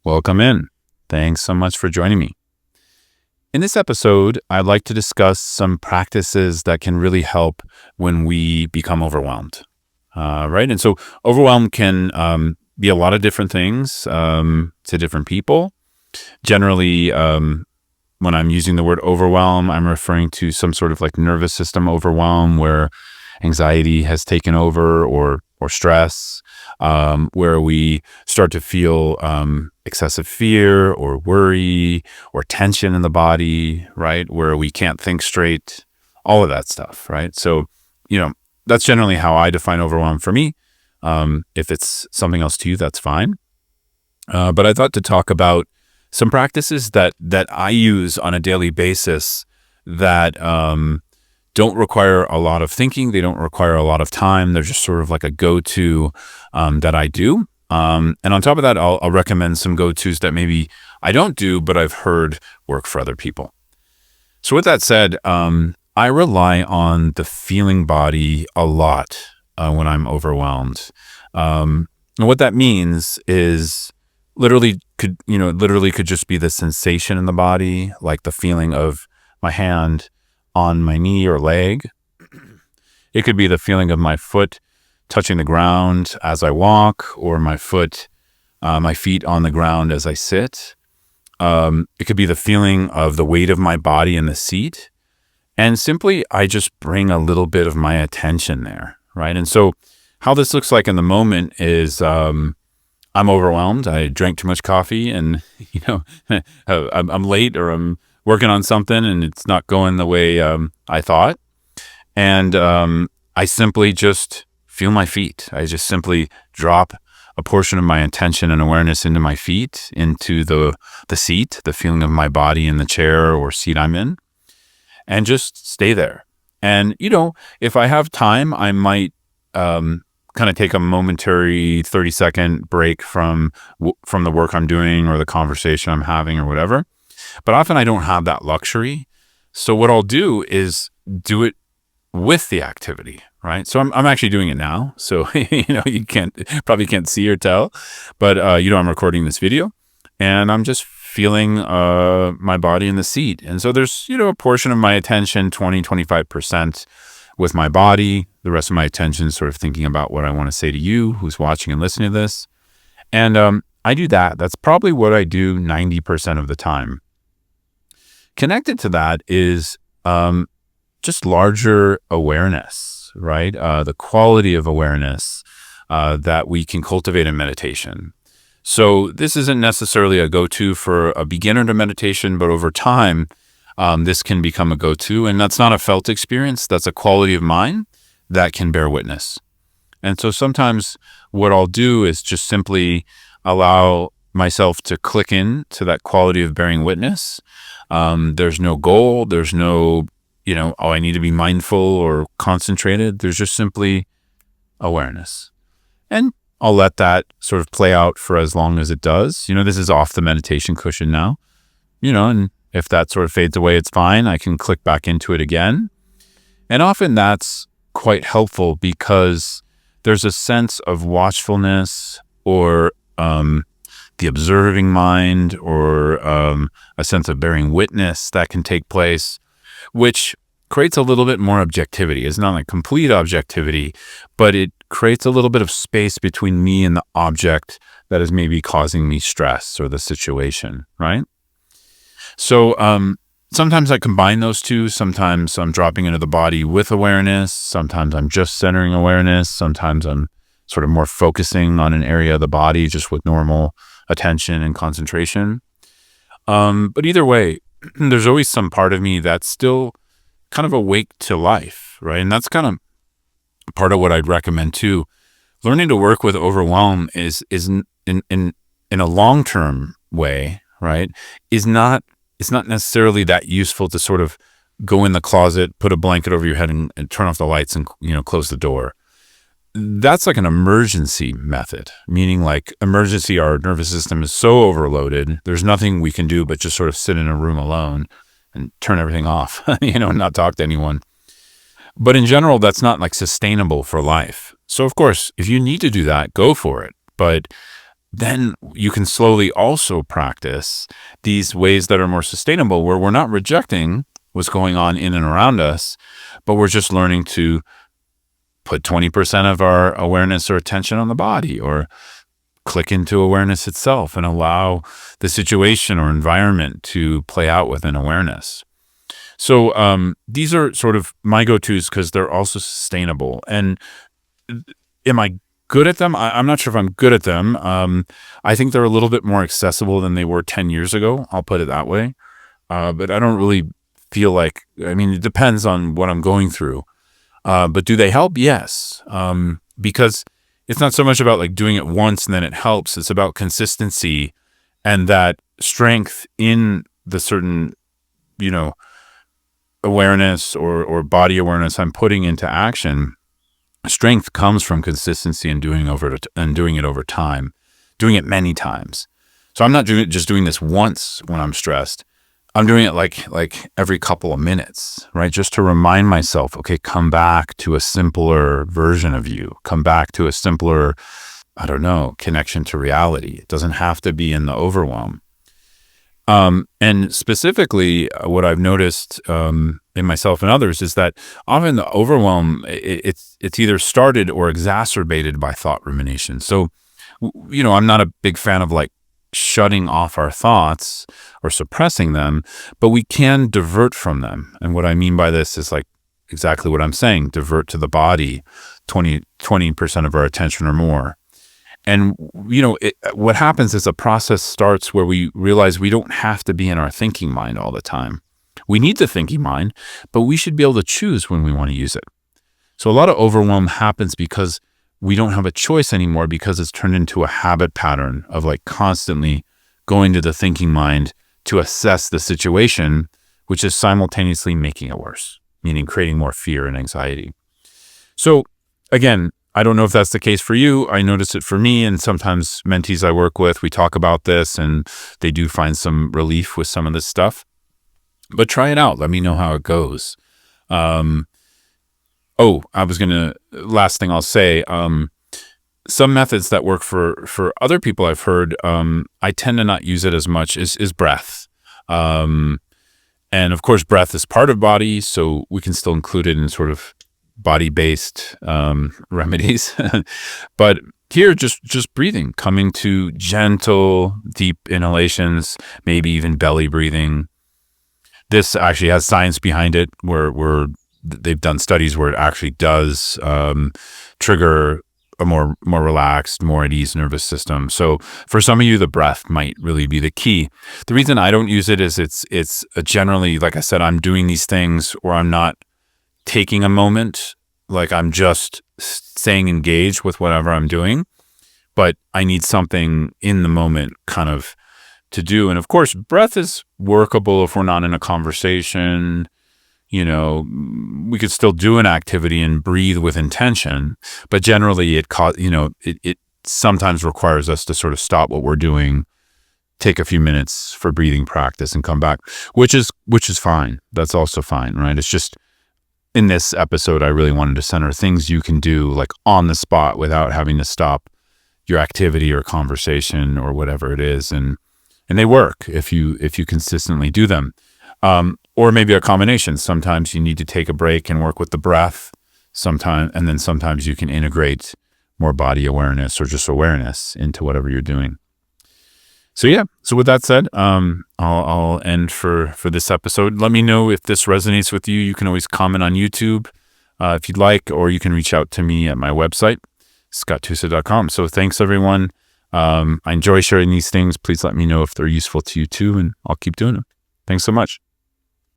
Welcome in. Thanks so much for joining me. In this episode, I'd like to discuss some practices that can really help when we become overwhelmed. Right? And so overwhelm can be a lot of different things to different people. Generally, when I'm using the word overwhelm, I'm referring to some sort of like nervous system overwhelm where anxiety has taken over or stress, where we start to feel excessive fear or worry or tension in the body, right? Where we can't think straight, all of that stuff, right? So, that's generally how I define overwhelm for me. If it's something else to you, that's fine. But I thought to talk about some practices that I use on a daily basis that don't require a lot of thinking. They don't require a lot of time. They're just sort of like a go-to that I do. And on top of that, I'll recommend some go-tos that maybe I don't do, but I've heard work for other people. So with that said, I rely on the feeling body a lot when I'm overwhelmed. And what that means is literally could just be the sensation in the body, like the feeling of my hand on my knee or leg. It could be the feeling of my foot touching the ground as I walk, or my feet on the ground as I sit. It could be the feeling of the weight of my body in the seat. And simply, I just bring a little bit of my attention there, right? And so how this looks like in the moment is I'm overwhelmed. I drank too much coffee and, I'm late or I'm working on something and it's not going the way I thought. And I simply just feel my feet. I just simply drop a portion of my attention and awareness into my feet, into the seat, the feeling of my body in the chair or seat I'm in, and just stay there. And, if I have time, I might kind of take a momentary 30-second break from the work I'm doing or the conversation I'm having or whatever. But often I don't have that luxury. So what I'll do is do it with the activity, right? So I'm actually doing it now. So, you probably can't see or tell, but, I'm recording this video and I'm just feeling my body in the seat. And so there's, a portion of my attention, 20-25% with my body. The rest of my attention is sort of thinking about what I want to say to you who's watching and listening to this. And I do that. That's probably what I do 90% of the time. Connected to that is just larger awareness, right? The quality of awareness that we can cultivate in meditation. So this isn't necessarily a go-to for a beginner to meditation, but over time, this can become a go-to. And that's not a felt experience. That's a quality of mind that can bear witness. And so sometimes what I'll do is just simply allow myself to click in to that quality of bearing witness. There's no goal. There's no, I need to be mindful or concentrated. There's just simply awareness. And I'll let that sort of play out for as long as it does. This is off the meditation cushion now, and if that sort of fades away, it's fine. I can click back into it again. And often that's quite helpful because there's a sense of watchfulness or the observing mind or a sense of bearing witness that can take place, which creates a little bit more objectivity. It's not like complete objectivity, but it creates a little bit of space between me and the object that is maybe causing me stress or the situation, right? So sometimes I combine those two. Sometimes I'm dropping into the body with awareness. Sometimes I'm just centering awareness. Sometimes I'm sort of more focusing on an area of the body just with normal attention and concentration. But either way, there's always some part of me that's still kind of awake to life, right? And that's kind of part of what I'd recommend too. Learning to work with overwhelm is in a long-term way, right? It's not necessarily that useful to sort of go in the closet, put a blanket over your head and turn off the lights and, close the door. That's like an emergency method, meaning like emergency, our nervous system is so overloaded. There's nothing we can do but just sort of sit in a room alone and turn everything off, and not talk to anyone. But in general, that's not like sustainable for life. So of course, if you need to do that, go for it. But then you can slowly also practice these ways that are more sustainable, where we're not rejecting what's going on in and around us, but we're just learning to put 20% of our awareness or attention on the body, or click into awareness itself and allow the situation or environment to play out within awareness. So these are sort of my go-tos because they're also sustainable. And am I good at them? I'm not sure if I'm good at them. I think they're a little bit more accessible than they were 10 years ago. I'll put it that way. But I don't really feel like, it depends on what I'm going through. But do they help? Yes. Because it's not so much about like doing it once and then it helps. It's about consistency and that strength in the certain, awareness or body awareness I'm putting into action. Strength comes from consistency and doing it over time, doing it many times. So I'm not just doing this once when I'm stressed. I'm doing it like every couple of minutes, right? Just to remind myself, okay, come back to a simpler version of you. Come back to a simpler, connection to reality. It doesn't have to be in the overwhelm. And specifically, what I've noticed in myself and others is that often the overwhelm, it's either started or exacerbated by thought rumination. So, I'm not a big fan of like shutting off our thoughts or suppressing them, but we can divert from them. And what I mean by this is like exactly what I'm saying, divert to the body, 20% of our attention or more. And, what happens is a process starts where we realize we don't have to be in our thinking mind all the time. We need the thinking mind, but we should be able to choose when we want to use it. So a lot of overwhelm happens because we don't have a choice anymore, because it's turned into a habit pattern of like constantly going to the thinking mind to assess the situation, which is simultaneously making it worse, meaning creating more fear and anxiety. So again, I don't know if that's the case for you. I notice it for me, and sometimes mentees I work with, we talk about this and they do find some relief with some of this stuff. But try it out. Let me know how it goes. Last thing I'll say, some methods that work for other people I've heard, I tend to not use it as much, is breath. And of course, breath is part of body, so we can still include it in sort of body-based remedies. But here, just breathing, coming to gentle, deep inhalations, maybe even belly breathing. This actually has science behind it, where they've done studies where it actually does trigger a more relaxed, more at ease nervous system. So for some of you, the breath might really be the key. The reason I don't use it is it's generally, like I said, I'm doing these things where I'm not taking a moment, like I'm just staying engaged with whatever I'm doing, but I need something in the moment kind of to do. And of course, breath is workable if we're not in a conversation. We could still do an activity and breathe with intention, but generally it sometimes requires us to sort of stop what we're doing, take a few minutes for breathing practice and come back, which is fine. That's also fine, right? It's just, in this episode, I really wanted to center things you can do like on the spot without having to stop your activity or conversation or whatever it is. And they work if you consistently do them. Or maybe a combination. Sometimes you need to take a break and work with the breath, and then sometimes you can integrate more body awareness or just awareness into whatever you're doing. So yeah, so with that said, I'll end for this episode. Let me know if this resonates with you. You can always comment on YouTube if you'd like, or you can reach out to me at my website, scotttusa.com. So thanks, everyone. I enjoy sharing these things. Please let me know if they're useful to you too, and I'll keep doing them. Thanks so much.